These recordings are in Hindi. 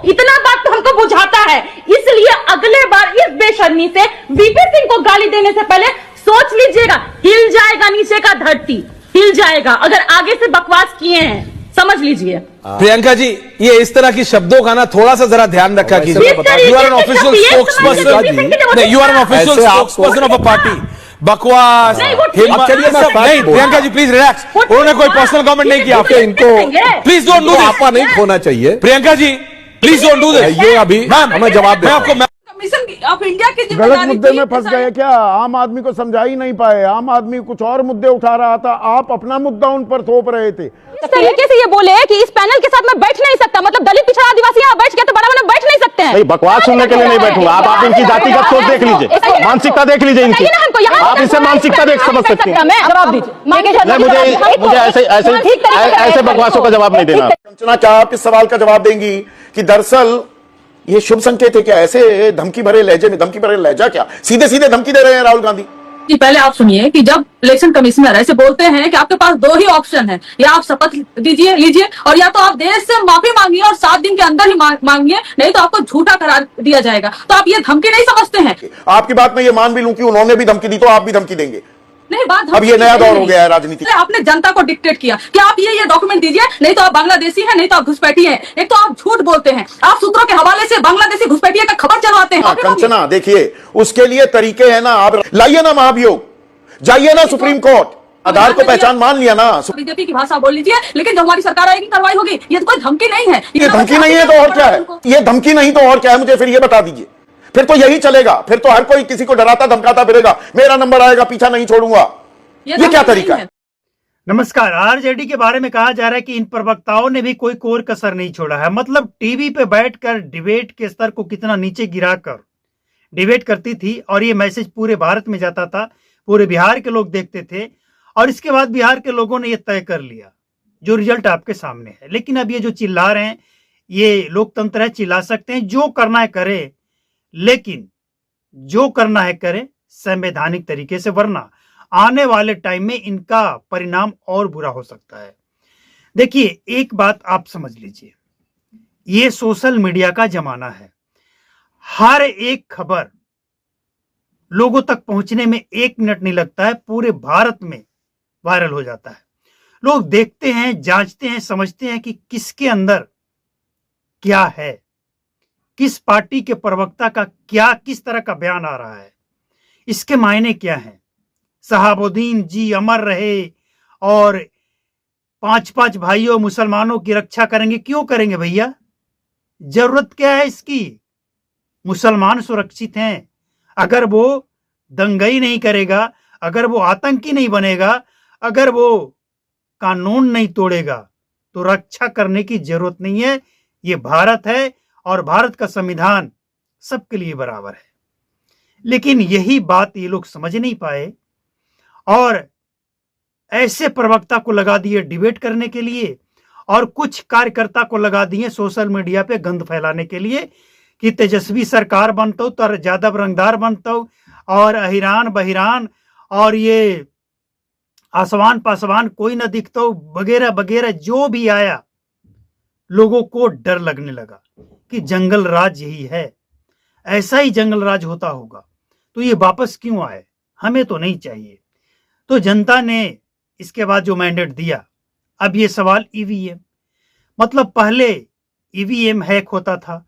इतना बात तो हमको बुझाता है, इसलिए अगले बार इस बेशर्मी से वीपी सिंह को गाली देने से पहले सोच लीजिएगा। हिल जाएगा नीचे का धरती, हिल जाएगा अगर आगे से बकवास किए हैं, समझ लीजिए। प्रियंका जी, ये इस तरह की शब्दों का ना थोड़ा सा जरा ध्यान रखा कीजिए। You are an official spokesperson, you are an official spokesperson of a party. बकवास नहीं, प्रियंका जी प्लीज रिलैक्स। उन्होंने कोई पर्सनल कमेंट नहीं किया आपके, इनको प्लीज डोंट डू दिस। आपा नहीं खोना चाहिए। Priyanka ji please don't do this. ये अभी हमें जवाब दे। आपको कमीशन ऑफ इंडिया की गलत मुद्दे में फंस गए क्या? आम आदमी को समझा ही नहीं पाए। आम आदमी कुछ और मुद्दे उठा रहा था, आप अपना मुद्दा उन पर थोप रहे थे। इस तरीके से ये बोले कि इस पैनल के साथ मैं बैठ नहीं सकता, मतलब दलित पिछड़ा आदिवासी यहाँ बैठ के तो बड़ा बड़ा बैठ नहीं सकते हैं। नहीं, बकवास सुनने के लिए नहीं बैठूंगा। आप इनकी जातिगत सोच देख लीजिए, मानसिकता देख लीजिए इनकी। आप इसे मानसिकता देख समझ सकते हैं। जवाब दीजिए। मुझे ऐसे बकवासों का जवाब नहीं देना। कंचना, क्या आप इस सवाल का जवाब देंगी कि दरअसल ये शुभ संकेत है क्या? ऐसे धमकी भरे लहजे में, धमकी भरे लहजा क्या? सीधे सीधे धमकी दे रहे हैं राहुल गांधी कि पहले आप सुनिए कि जब इलेक्शन कमिश्नर ऐसे बोलते हैं कि आपके पास दो ही ऑप्शन है, या आप शपथ लीजिए और या तो आप देश से माफी मांगिए और 7 दिन के अंदर ही मांगिए, नहीं तो आपको झूठा करार दिया जाएगा। तो आप ये धमकी नहीं समझते हैं? आपकी बात में ये मान भी लूं कि उन्होंने भी धमकी दी तो आप भी धमकी देंगे। नहीं, बात अब ये नया दौर हो गया है राजनीति। आपने जनता को डिक्टेट किया कि आप ये डॉक्यूमेंट दीजिए, नहीं तो आप बांग्लादेशी हैं, नहीं तो आप घुसपैठी हैं। एक तो आप झूठ बोलते हैं, आप सूत्रों के हवाले से बांग्लादेशी घुसपैठिया का खबर चलवाते हैं। कंचना देखिए, उसके लिए तरीके हैं ना, आप लाइए ना महाभियोग, जाइए ना सुप्रीम कोर्ट, आधार को पहचान मान लिया ना। बीजेपी की भाषा बोल लीजिए, लेकिन जो हमारी सरकार आएगी कार्रवाई होगी। ये तो कोई धमकी नहीं है। ये धमकी नहीं है तो और क्या है? ये धमकी नहीं तो और क्या है? मुझे फिर ये बता दीजिए। फिर तो यही चलेगा, फिर तो हर कोई किसी को डराता धमकाता फिरेगा, मेरा नंबर आएगा पीछा नहीं छोड़ूंगा। ये क्या तरीका है? नमस्कार। आरजेडी के बारे में कहा जा रहा है कि इन प्रवक्ताओं ने भी कोई कोर कसर नहीं छोड़ा है। मतलब टीवी पे बैठकर डिबेट के स्तर को कितना नीचे गिराकर डिबेट करती थी और ये मैसेज पूरे भारत में जाता था, पूरे बिहार के लोग देखते थे और इसके बाद बिहार के लोगों ने ये तय कर लिया जो रिजल्ट आपके सामने है। लेकिन अब ये जो चिल्ला रहे हैं, ये लोकतंत्र है, चिल्ला सकते हैं, जो करना है करे, लेकिन जो करना है करे संवैधानिक तरीके से, वरना आने वाले टाइम में इनका परिणाम और बुरा हो सकता है। देखिए, एक बात आप समझ लीजिए, ये सोशल मीडिया का जमाना है। हर एक खबर लोगों तक पहुंचने में 1 मिनट नहीं लगता है, पूरे भारत में वायरल हो जाता है। लोग देखते हैं, जांचते हैं, समझते हैं कि किसके अंदर क्या है, किस पार्टी के प्रवक्ता का क्या, किस तरह का बयान आ रहा है, इसके मायने क्या हैं। सहाबुद्दीन जी अमर रहे और 5 भाइयों मुसलमानों की रक्षा करेंगे। क्यों करेंगे भैया? जरूरत क्या है इसकी? मुसलमान सुरक्षित हैं। अगर वो दंगई नहीं करेगा, अगर वो आतंकी नहीं बनेगा, अगर वो कानून नहीं तोड़ेगा, तो रक्षा करने की जरूरत नहीं है। ये भारत है और भारत का संविधान सबके लिए बराबर है। लेकिन यही बात ये लोग समझ नहीं पाए और ऐसे प्रवक्ता को लगा दिए डिबेट करने के लिए और कुछ कार्यकर्ता को लगा दिए सोशल मीडिया पे गंद फैलाने के लिए कि तेजस्वी सरकार बनता हो तो यादव रंगदार बनता हो और अहिरान बहिरान और ये आसवान पासवान कोई न दिखता हो, वगैरह वगैरह। जो भी आया, लोगों को डर लगने लगा कि जंगल राज यही है, ऐसा ही जंगल राज होता होगा, तो ये वापस क्यों आए, हमें तो नहीं चाहिए। तो जनता ने इसके बाद जो मैंडेट दिया, अब ये सवाल ईवीएम, मतलब पहले ईवीएम हैक होता था,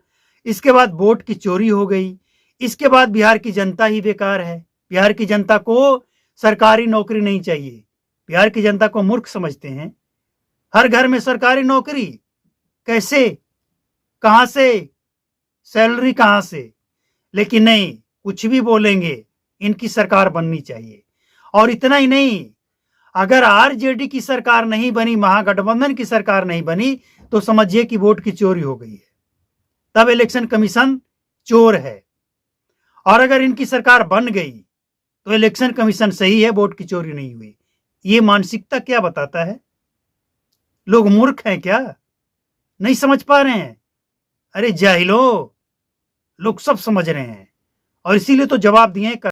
इसके बाद वोट की चोरी हो गई, इसके बाद बिहार की जनता ही बेकार है। बिहार की जनता को सरकारी नौकरी नहीं चाहिए, बिहार की जनता को मूर्ख समझते हैं। हर घर में सरकारी नौकरी कैसे, कहां से, सैलरी कहां से? लेकिन नहीं, कुछ भी बोलेंगे, इनकी सरकार बननी चाहिए। और इतना ही नहीं, अगर आरजेडी की सरकार नहीं बनी, महागठबंधन की सरकार नहीं बनी, तो समझिए कि वोट की चोरी हो गई है, तब इलेक्शन कमीशन चोर है। और अगर इनकी सरकार बन गई तो इलेक्शन कमीशन सही है, वोट की चोरी नहीं हुई। ये मानसिकता क्या बताता है? लोग मूर्ख हैं क्या? नहीं समझ पा रहे हैं? अरे जाहिलो, लोग सब समझ रहे हैं और इसीलिए तो जवाब दिए।